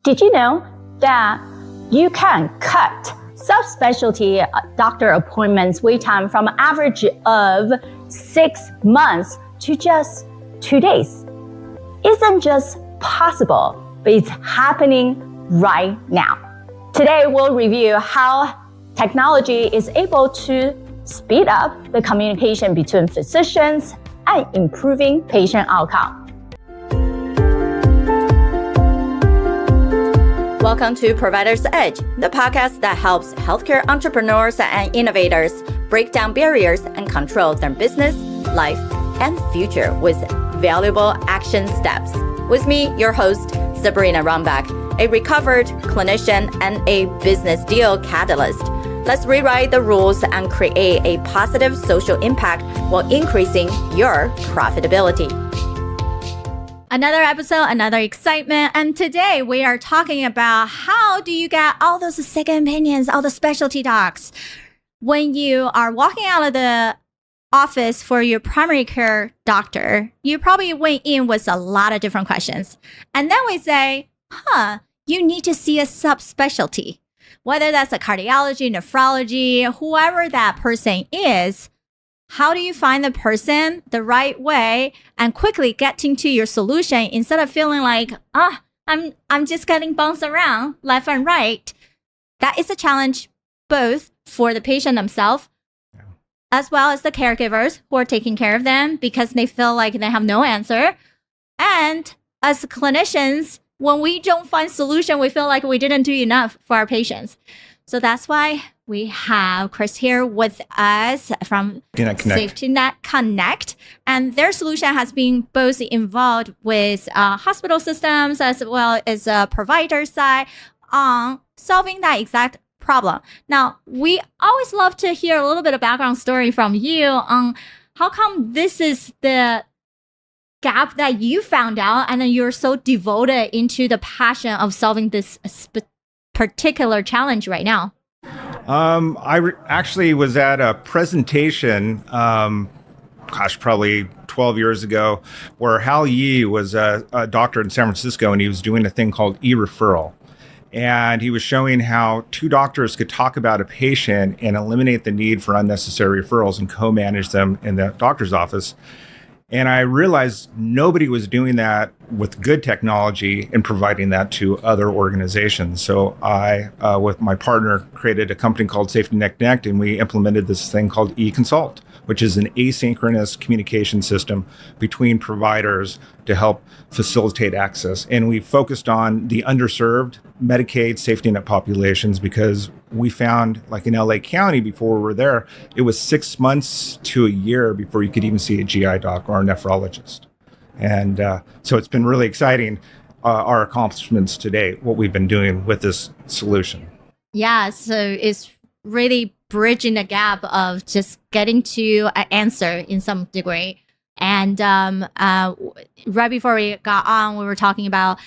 Did you know that you can cut subspecialty doctor appointments wait time from an average of 6 months to just 2 days? Isn't just possible, but it's happening right now. Today, we'll review how technology is able to speed up the communication between physicians and improving patient outcome. Welcome to Provider's Edge, the podcast that helps healthcare entrepreneurs and innovators break down barriers and control their business, life, and future with valuable action steps. With me, your host, Sabrina Runbeck, a recovered clinician and a business deal catalyst. Let's rewrite the rules and create a positive social impact while increasing your profitability. Another episode, another excitement. And today we are talking about how do you get all those second opinions, all the specialty docs. When you are walking out of the office for your primary care doctor, you probably went in with a lot of different questions. And then we say, you need to see a subspecialty. Whether that's a cardiology, nephrology, whoever that person is, how do you find the person the right way and quickly getting to your solution instead of feeling like, I'm just getting bounced around left and right? That is a challenge both for the patient themselves as well as the caregivers who are taking care of them because they feel like they have no answer. And as clinicians, when we don't find solution, we feel like we didn't do enough for our patients. So that's why we have Chris here with us from Safety Net Connect. And their solution has been both involved with hospital systems as well as provider side on solving that exact problem. Now, we always love to hear a little bit of background story from you on how come this is the gap that you found out and then you're so devoted into the passion of solving this particular challenge right now. I actually was at a presentation, probably 12 years ago, where Hal Yee was a doctor in San Francisco, and he was doing a thing called e-referral. And he was showing how two doctors could talk about a patient and eliminate the need for unnecessary referrals and co-manage them in the doctor's office. And I realized nobody was doing that with good technology and providing that to other organizations. So I, with my partner, created a company called Safety Net Connect, and we implemented this thing called E-consult, which is an asynchronous communication system between providers to help facilitate access. And we focused on the underserved Medicaid safety net populations because we found, like in LA County before we were there, it was 6 months to a year before you could even see a GI doc or a nephrologist. And so it's been really exciting, our accomplishments today, what we've been doing with this solution. Yeah, so it's really bridging the gap of just getting to an answer in some degree. And right before we got on, we were talking about,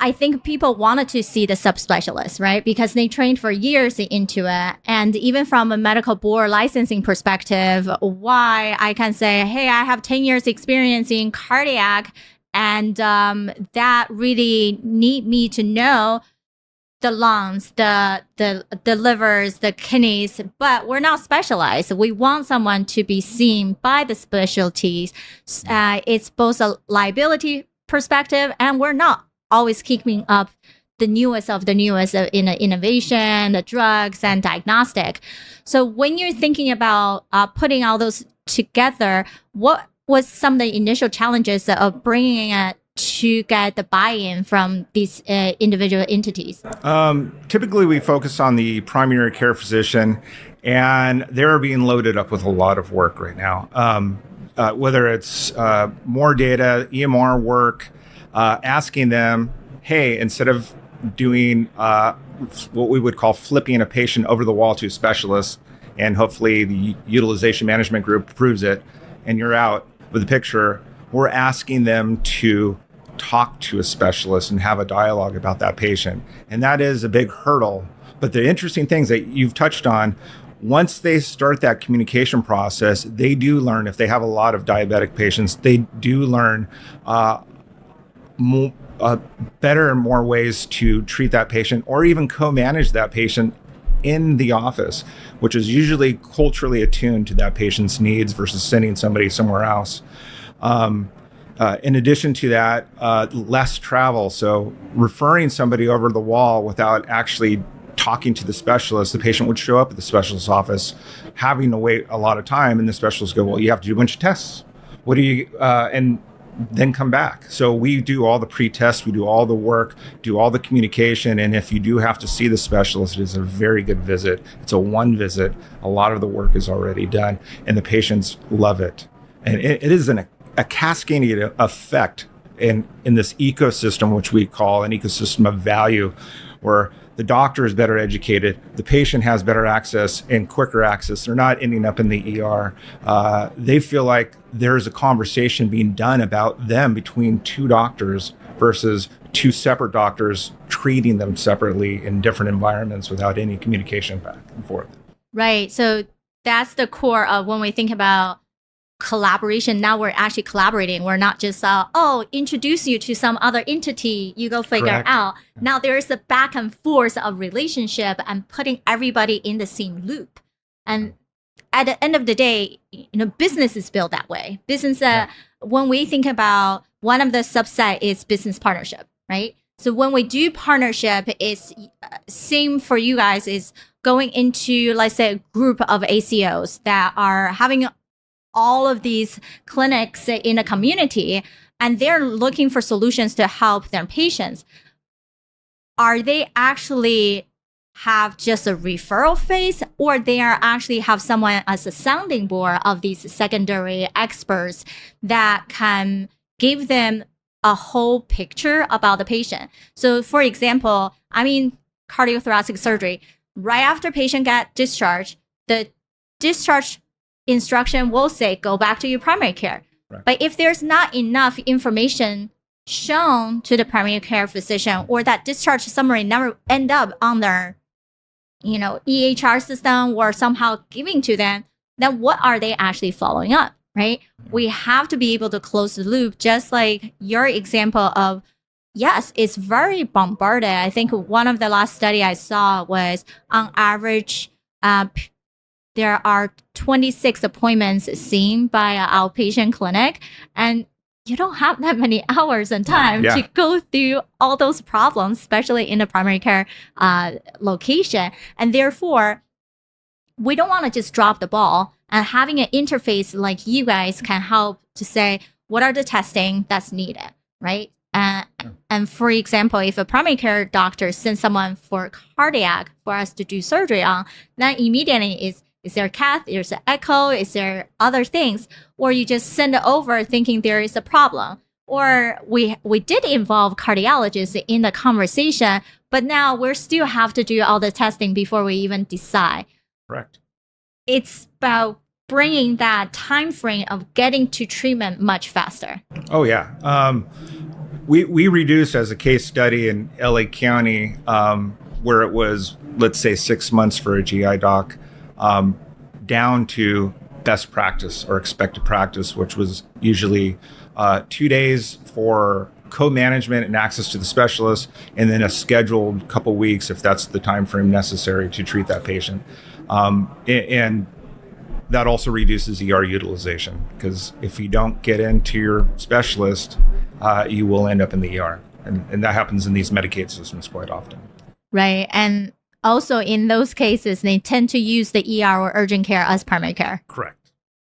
I think people wanted to see the subspecialist, right? Because they trained for years into it. And even from a medical board licensing perspective, why I can say, hey, I have 10 years experience in cardiac, and that really need me to know the lungs, the livers, the kidneys, but we're not specialized. We want someone to be seen by the specialties. It's both a liability perspective, and we're not always keeping up the newest of the newest in innovation, the drugs and diagnostic. So when you're thinking about putting all those together, what was some of the initial challenges of bringing it to get the buy-in from these individual entities? Typically, we focus on the primary care physician, and they're being loaded up with a lot of work right now. Whether it's more data, EMR work, asking them, hey, instead of doing what we would call flipping a patient over the wall to a specialist, and hopefully the utilization management group approves it, and you're out with a picture, we're asking them to talk to a specialist and have a dialogue about that patient. And that is a big hurdle. But the interesting things that you've touched on, once they start that communication process, they do learn. If they have a lot of diabetic patients, they do learn better and more ways to treat that patient or even co-manage that patient in the office, which is usually culturally attuned to that patient's needs versus sending somebody somewhere else. In addition to that, less travel. So referring somebody over the wall without actually talking to the specialist, the patient would show up at the specialist's office, having to wait a lot of time, and the specialist go, well, you have to do a bunch of tests. What do you, and then come back. So we do all the pre-tests, we do all the work, do all the communication, and if you do have to see the specialist, it is a very good visit. It's a one visit. A lot of the work is already done, and the patients love it. And it is a cascading effect in this ecosystem, which we call an ecosystem of value, where the doctor is better educated, the patient has better access and quicker access. They're not ending up in the ER. They feel like there's a conversation being done about them between two doctors versus two separate doctors treating them separately in different environments without any communication back and forth. Right. So that's the core of when we think about collaboration. Now we're actually collaborating. We're not just, introduce you to some other entity, you go figure it out. Now there's a back and forth of relationship and putting everybody in the same loop. And at the end of the day, business is built that way. Business, when we think about one of the subset is business partnership, right? So when we do partnership, it's same for you guys is going into, let's say, a group of ACOs that are having all of these clinics in a community, and they're looking for solutions to help their patients. Are they actually have just a referral phase, or they are actually have someone as a sounding board of these secondary experts that can give them a whole picture about the patient? So for example, cardiothoracic surgery, right after patient get discharged, the discharge instruction will say, go back to your primary care. Right. But if there's not enough information shown to the primary care physician, or that discharge summary never end up on their, EHR system or somehow giving to them, then what are they actually following up, right? We have to be able to close the loop, just like your example of, yes, it's very bombarded. I think one of the last study I saw was on average, there are 26 appointments seen by an outpatient clinic, and you don't have that many hours and time to go through all those problems, especially in the primary care location. And therefore, we don't want to just drop the ball, and having an interface like you guys can help to say, what are the testing that's needed, right? And for example, if a primary care doctor sends someone for cardiac for us to do surgery on, then immediately is there a cath? Is there echo? Is there other things? Or you just send it over thinking there is a problem. Or we did involve cardiologists in the conversation, but now we still have to do all the testing before we even decide. Correct. It's about bringing that time frame of getting to treatment much faster. Oh, yeah. We reduced as a case study in LA County, where it was, let's say, 6 months for a GI doc, down to best practice or expected practice, which was usually 2 days for co-management and access to the specialist, and then a scheduled couple weeks if that's the time frame necessary to treat that patient. And that also reduces ER utilization, because if you don't get into your specialist, you will end up in the ER. And that happens in these Medicaid systems quite often. Right. And also in those cases, they tend to use the ER or urgent care as primary care. Correct.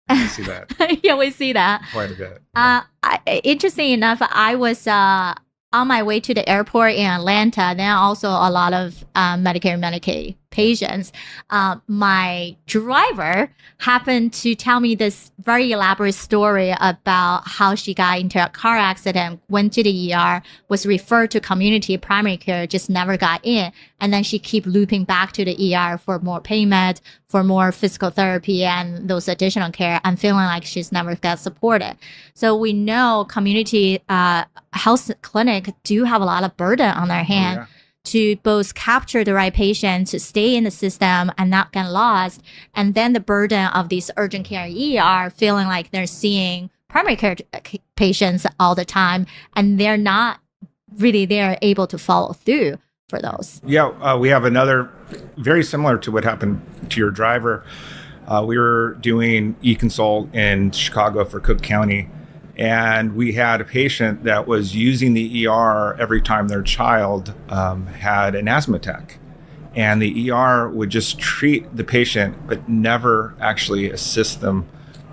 We see that. Yeah, we see that. Quite a bit. Yeah. Interesting enough, I was on my way to the airport in Atlanta. There are also a lot of Medicare and Medicaid patients. My driver happened to tell me this very elaborate story about how she got into a car accident, went to the ER, was referred to community primary care, just never got in. And then she keep looping back to the ER for more payment, for more physical therapy and those additional care, and feeling like she's never got supported. So we know community health clinic do have a lot of burden on their hand. To both capture the right patient, to stay in the system and not get lost. And then the burden of these urgent care ER feeling like they're seeing primary care patients all the time, and they're not really they're able to follow through for those. Yeah, we have another very similar to what happened to your driver. We were doing E-consult in Chicago for Cook County, and we had a patient that was using the ER every time their child had an asthma attack. And the ER would just treat the patient, but never actually assist them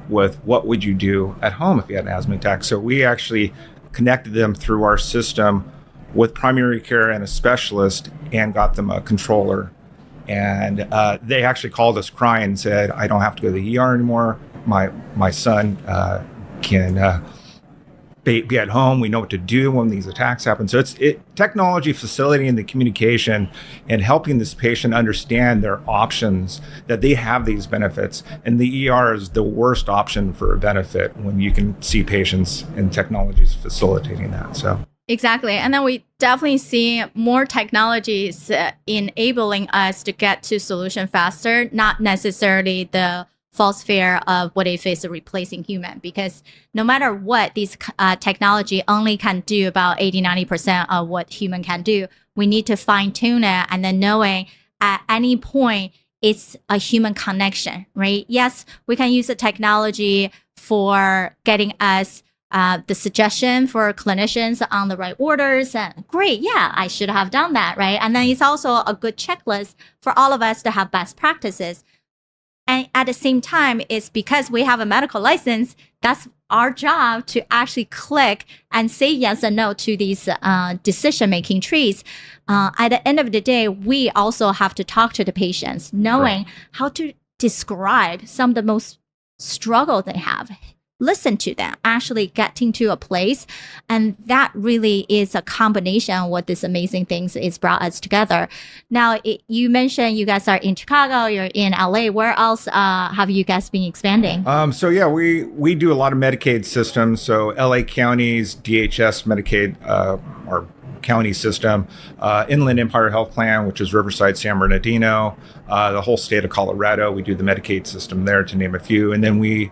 with what would you do at home if you had an asthma attack. So we actually connected them through our system with primary care and a specialist and got them a controller. And they actually called us crying and said, I don't have to go to the ER anymore. My son can be at home. We know what to do when these attacks happen. So it's technology facilitating the communication and helping this patient understand their options, that they have these benefits. And the ER is the worst option for a benefit when you can see patients, and technology is facilitating that. So. Exactly. And then we definitely see more technologies enabling us to get to solution faster, not necessarily the false fear of what if it's replacing human, because no matter what, these technology only can do about 80-90% of what human can do. We need to fine tune it, and then knowing at any point it's a human connection, right? Yes, we can use the technology for getting us the suggestion for clinicians on the right orders, and great, yeah, I should have done that, right? And then it's also a good checklist for all of us to have best practices. And at the same time, it's because we have a medical license, that's our job to actually click and say yes and no to these decision-making trees. At the end of the day, we also have to talk to the patients, knowing how to describe some of the most struggle they have. Listen to them, actually getting to a place. And that really is a combination of what this amazing things is brought us together. Now, you mentioned you guys are in Chicago, you're in LA. Where else have you guys been expanding? So yeah, we do a lot of Medicaid systems. So LA County's DHS Medicaid, our county system, Inland Empire Health Plan, which is Riverside, San Bernardino, the whole state of Colorado. We do the Medicaid system there, to name a few. And then we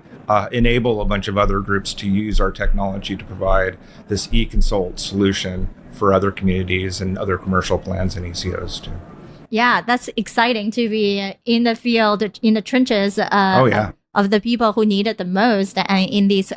enable a bunch of other groups to use our technology to provide this e-consult solution for other communities and other commercial plans and ACOs too. Yeah, that's exciting to be in the field, in the trenches of the people who need it the most, and in these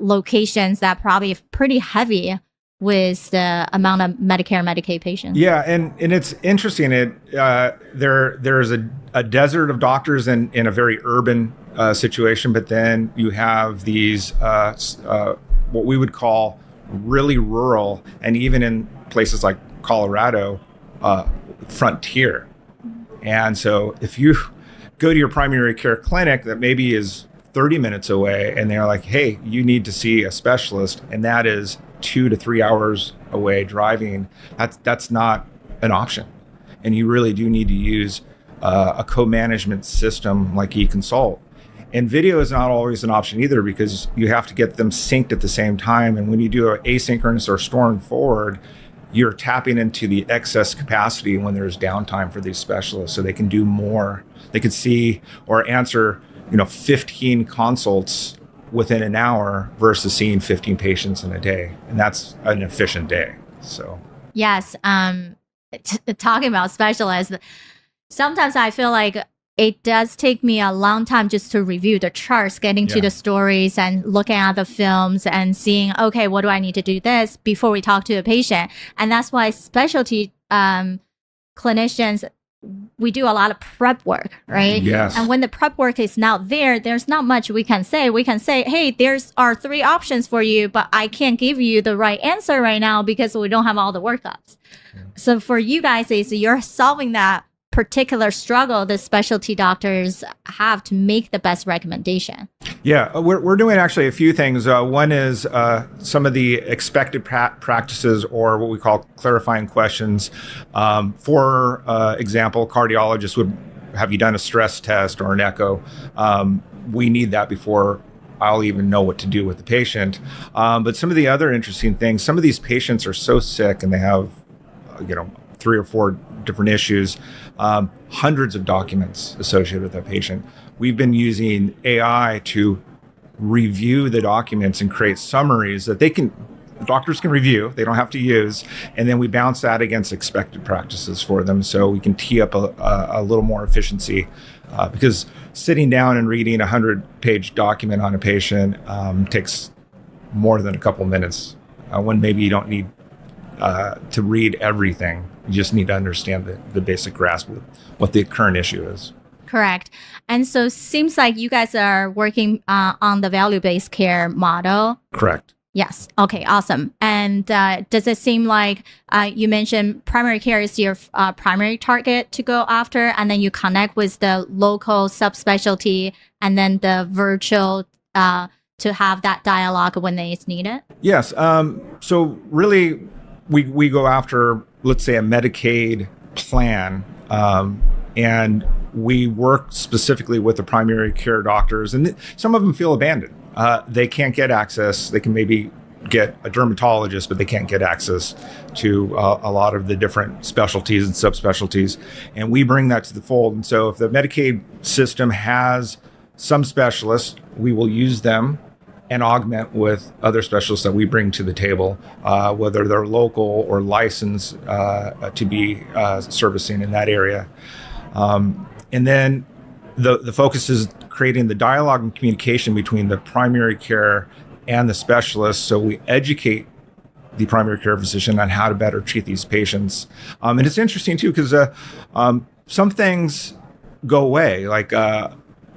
locations that probably pretty heavy with the amount of Medicare, Medicaid patients. Yeah, and it's interesting. There's a desert of doctors in a very urban situation, but then you have these what we would call really rural, and even in places like Colorado, frontier. And so if you go to your primary care clinic that maybe is 30 minutes away, and they're like, hey, you need to see a specialist, and that is 2 to 3 hours away driving, that's not an option. And you really do need to use a co-management system like E-consult. And video is not always an option either, because you have to get them synced at the same time. And when you do an asynchronous or store and forward, you're tapping into the excess capacity when there's downtime for these specialists, so they can do more. They could see or answer 15 consults within an hour versus seeing 15 patients in a day. And that's an efficient day. So yes, talking about specialists, sometimes I feel like it does take me a long time just to review the charts, getting to the stories and looking at the films and seeing, okay, what do I need to do this before we talk to a patient? And that's why specialty clinicians, we do a lot of prep work, right? Yes. And when the prep work is not there, there's not much we can say. We can say, hey, there's our 3 options for you, but I can't give you the right answer right now because we don't have all the workups. So for you guys, you're solving that particular struggle the specialty doctors have to make the best recommendation. Yeah, we're doing actually a few things. One is some of the expected practices, or what we call clarifying questions. For example, cardiologists would have you done a stress test or an echo. We need that before I'll even know what to do with the patient. But some of the other interesting things, some of these patients are so sick and they have 3 or 4 different issues, hundreds of documents associated with that patient. We've been using AI to review the documents and create summaries that they can doctors can review, they don't have to use, and then we bounce that against expected practices for them so we can tee up a little more efficiency. Because sitting down and reading a 100-page document on a patient takes more than a couple minutes when maybe you don't need to read everything. You just need to understand the basic grasp of what the current issue is. Correct. And so seems like you guys are working on the value-based care model. Correct. Yes. Okay. Awesome. And does it seem like you mentioned primary care is your primary target to go after, and then you connect with the local subspecialty and then the virtual to have that dialogue when it's needed? Yes. So really, we go after, let's say, a Medicaid plan, and we work specifically with the primary care doctors, and some of them feel abandoned. They can't get access. They can maybe get a dermatologist, but they can't get access to a lot of the different specialties and subspecialties. And we bring that to the fold. And so if the Medicaid system has some specialists, we will use them and augment with other specialists that we bring to the table, whether they're local or licensed to be servicing in that area. And then the focus is creating the dialogue and communication between the primary care and the specialists. So we educate the primary care physician on how to better treat these patients. And it's interesting too, because some things go away. Like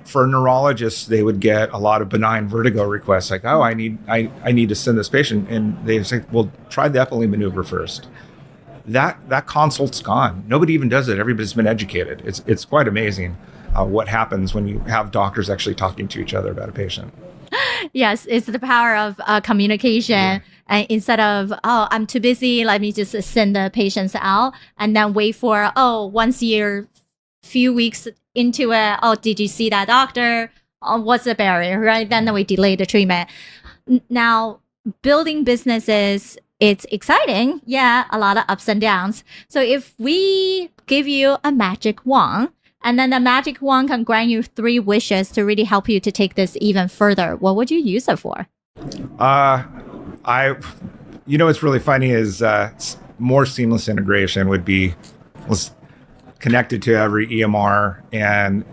for neurologists, they would get a lot of benign vertigo requests, like, oh, I need to send this patient. And they say, well, try the Eppley maneuver first. That consult's gone. Nobody even does it. Everybody's been educated. It's quite amazing what happens when you have doctors actually talking to each other about a patient. Yes, it's the power of communication. Yeah. And instead of, oh, I'm too busy, let me just send the patients out and then wait for, once you're few weeks into it, did you see that doctor? What's the barrier, right? Then we delay the treatment. Now, building businesses, it's exciting. Yeah, a lot of ups and downs. So if we give you a magic wand, and then the magic wand can grant you 3 wishes to really help you to take this even further, what would you use it for? What's really funny is more seamless integration would be connected to every EMR, and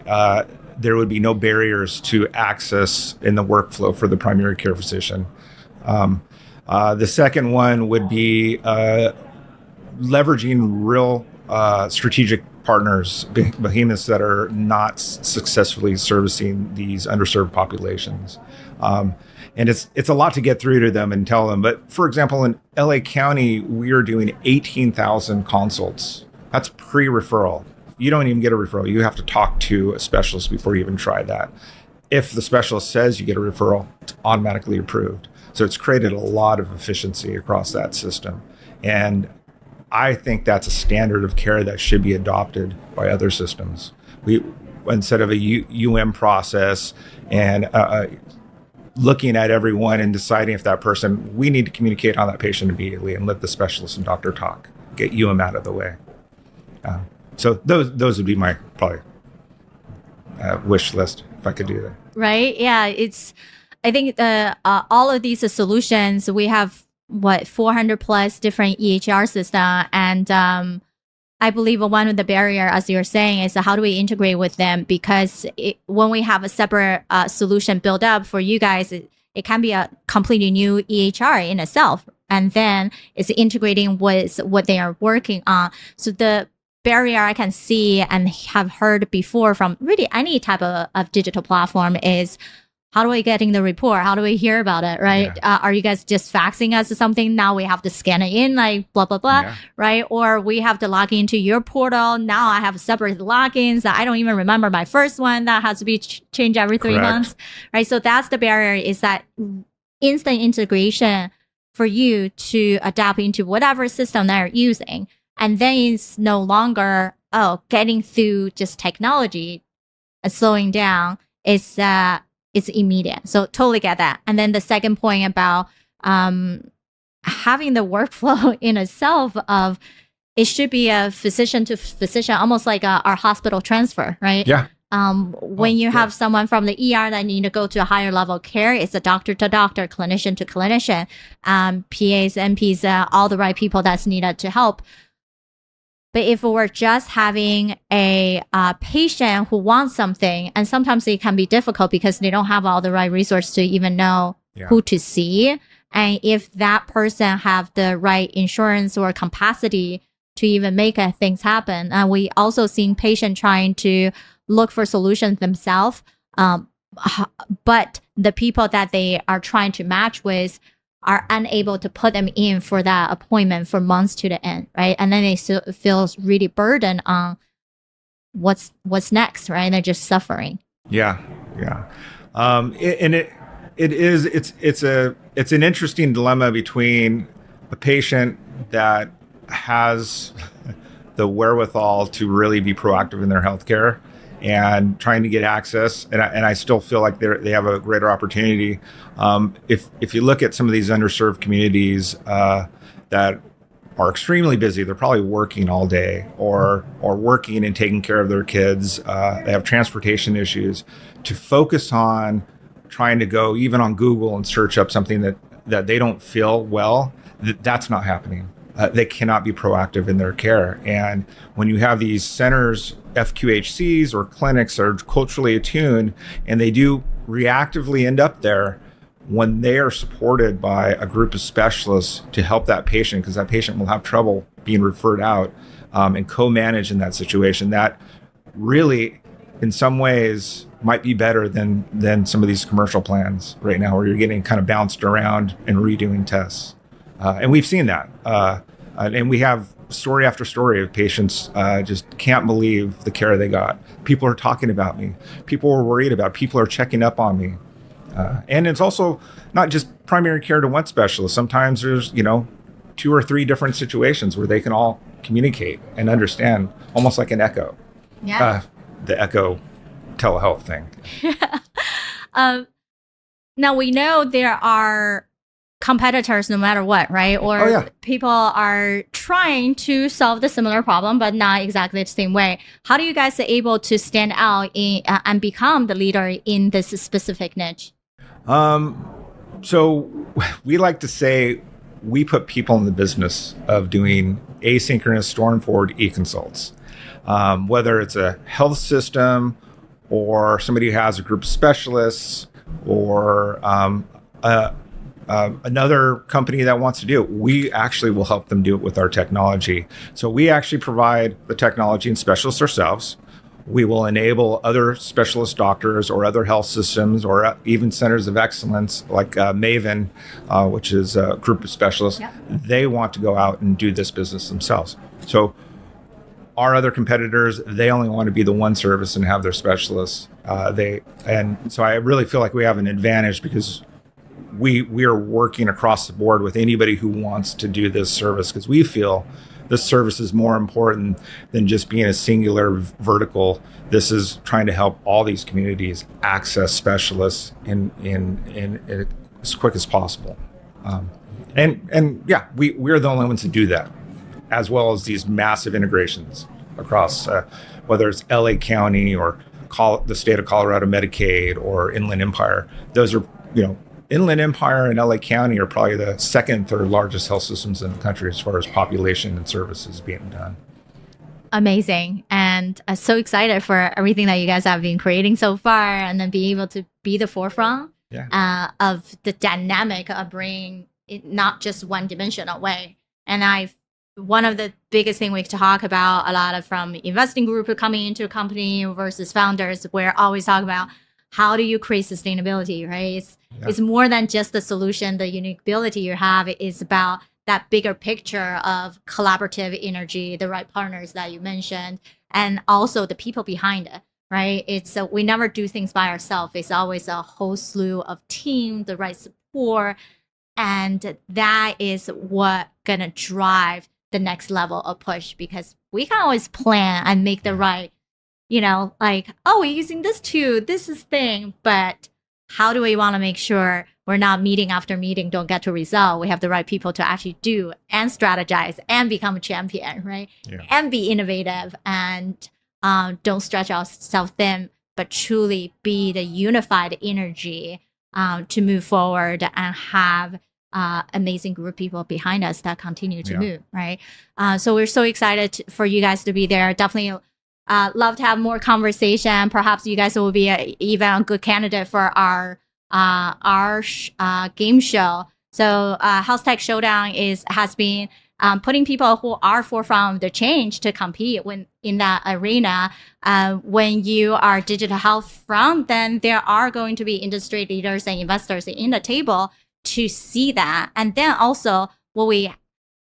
there would be no barriers to access in the workflow for the primary care physician. The second one would be leveraging real strategic partners, behemoths that are not successfully servicing these underserved populations. And it's a lot to get through to them and tell them. But for example, in LA County, we are doing 18,000 consults. That's pre-referral. You don't even get a referral. You have to talk to a specialist before you even try that. If the specialist says you get a referral, it's automatically approved. So it's created a lot of efficiency across that system. And I think that's a standard of care that should be adopted by other systems. We, instead of a process and looking at everyone and deciding if that person, we need to communicate on that patient immediately and let the specialist and doctor talk, get out of the way. So those would be my probably wish list if I could do that. Right? Yeah, I think all of these solutions, we have 400 plus different EHR system, and I believe one of the barrier, as you're saying, is how do we integrate with them? Because when we have a separate solution built up for you guys, it can be a completely new EHR in itself, and then it's integrating with what they are working on. So the barrier I can see and have heard before from really any type of digital platform is, how do we getting the report? How do we hear about it, right? Yeah. Are you guys just faxing us something? Now we have to scan it in, like blah, blah, blah, yeah. Right? Or we have to log into your portal. Now I have separate logins that I don't even remember my first one that has to be changed every 3 months, right? So that's the barrier, is that instant integration for you to adapt into whatever system they're using. And then it's no longer, getting through just technology and slowing down. It's immediate. So totally get that. And then the second point about having the workflow in itself of, it should be a physician to physician, almost like our hospital transfer, right? Yeah. When you have someone from the ER that need to go to a higher level of care, it's a doctor to doctor, clinician to clinician, PAs, NPs, all the right people that's needed to help. But if we're just having a patient who wants something, and sometimes it can be difficult because they don't have all the right resources to even know who to see. And if that person have the right insurance or capacity to even make things happen, and we also seen patients trying to look for solutions themselves, but the people that they are trying to match with are unable to put them in for that appointment for months to the end, right? And then they feel really burdened on what's next, right? And they're just suffering. Yeah. It's an interesting dilemma between a patient that has the wherewithal to really be proactive in their healthcare and trying to get access. And I still feel like they have a greater opportunity. If you look at some of these underserved communities that are extremely busy, they're probably working all day or working and taking care of their kids. They have transportation issues. To focus on trying to go even on Google and search up something that they don't feel well, that's not happening. They cannot be proactive in their care. And when you have these centers, FQHCs or clinics that are culturally attuned, and they do reactively end up there, when they are supported by a group of specialists to help that patient, because that patient will have trouble being referred out and co-manage in that situation, that really, in some ways, might be better than some of these commercial plans right now, where you're getting kind of bounced around and redoing tests. And we've seen that. And we have story after story of patients just can't believe the care they got. People are talking about me. People are worried about. People are checking up on me. And it's also not just primary care to one specialist. Sometimes there's, 2 or 3 different situations where they can all communicate and understand, almost like an echo. Yeah. The echo telehealth thing. Now we know there are competitors no matter what, right? Or people are trying to solve the similar problem, but not exactly the same way. How do you guys able to stand out and become the leader in this specific niche? So we like to say we put people in the business of doing asynchronous store and forward e-consults. Whether it's a health system or somebody who has a group of specialists or another company that wants to do it, we actually will help them do it with our technology. So we actually provide the technology and specialists ourselves. We will enable other specialist doctors or other health systems or even centers of excellence like Maven, which is a group of specialists. Yep. They want to go out and do this business themselves. So our other competitors, they only want to be the one service and have their specialists. So I really feel like we have an advantage because we are working across the board with anybody who wants to do this service, because we feel this service is more important than just being a singular vertical. This is trying to help all these communities access specialists in as quick as possible. We're the only ones to do that, as well as these massive integrations across, whether it's LA County or the state of Colorado Medicaid or Inland Empire. Those are, Inland Empire and LA County are probably the second, third largest health systems in the country as far as population and services being done. Amazing. And I'm so excited for everything that you guys have been creating so far, and then be able to be the forefront of the dynamic of bringing it not just one dimensional way. And one of the biggest thing we talk about a lot of from investing group coming into a company versus founders, we're always talking about how do you create sustainability, right? It's more than just the solution, the unique ability you have. It is about that bigger picture of collaborative energy, the right partners that you mentioned, and also the people behind it, right? We never do things by ourselves. It's always a whole slew of team, the right support, and that is what gonna drive the next level of push, because we can always plan and make the right, we're using this too, this is thing, but how do we want to make sure we're not meeting after meeting, don't get to result? We have the right people to actually do and strategize and become a champion, right? Yeah. And be innovative and don't stretch ourselves thin but truly be the unified energy to move forward and have amazing group of people behind us that continue to move, right? So we're so excited for you guys to be there. Definitely love to have more conversation. Perhaps you guys will be even a good candidate for our game show. So Health Tech Showdown has been putting people who are forefront of the change to compete in that arena. When you are digital health front, then there are going to be industry leaders and investors in the table to see that. And then also what we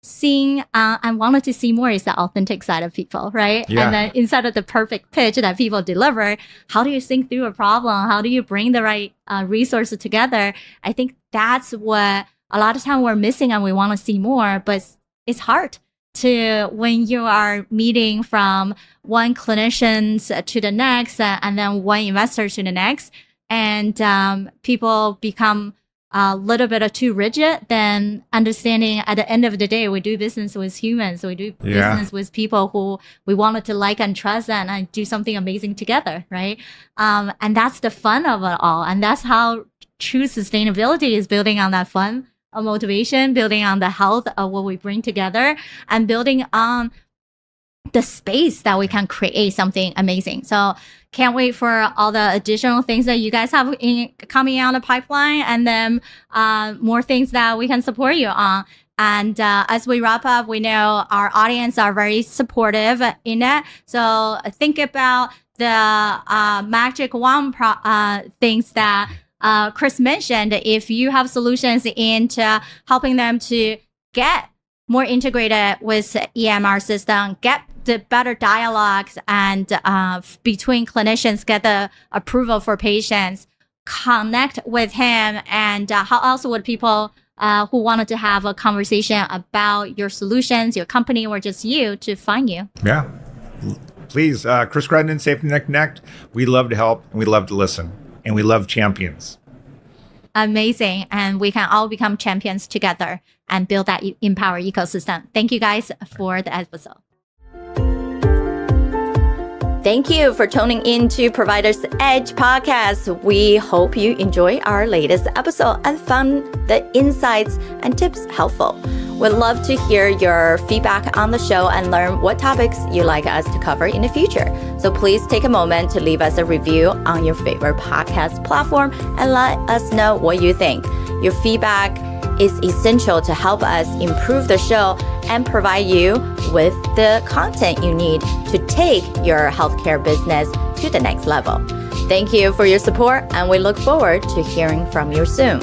seeing and wanted to see more is the authentic side of people, right? Yeah. And then instead of the perfect pitch that people deliver, how do you think through a problem? How do you bring the right resources together? I think that's what a lot of time we're missing and we want to see more, but it's hard to when you are meeting from one clinicians to the next and then one investor to the next, and people become a little bit too rigid, then understanding at the end of the day, we do business with humans. We do business with people who we wanted to like and trust and do something amazing together, right? And that's the fun of it all. And that's how true sustainability is, building on that fun, motivation, building on the health of what we bring together, and building on the space that we can create something amazing. So can't wait for all the additional things that you guys have coming out of the pipeline, and then more things that we can support you on. And as we wrap up, we know our audience are very supportive in it. So think about the magic wand things that Chris mentioned. If you have solutions into helping them to get more integrated with EMR system, get the better dialogues and between clinicians, get the approval for patients, connect with him, and how else would people who wanted to have a conversation about your solutions, your company, or just you to find you? Yeah. Please, Chris Credden, Safety Net Connect. We love to help, and we love to listen, and we love champions. Amazing. And we can all become champions together and build that empower ecosystem. Thank you guys for the episode. Thank you for tuning in to Provider's Edge podcast. We hope you enjoy our latest episode and found the insights and tips helpful. We'd love to hear your feedback on the show and learn what topics you'd like us to cover in the future. So please take a moment to leave us a review on your favorite podcast platform and let us know what you think. Your feedback is essential to help us improve the show and provide you with the content you need to take your healthcare business to the next level. Thank you for your support, and we look forward to hearing from you soon.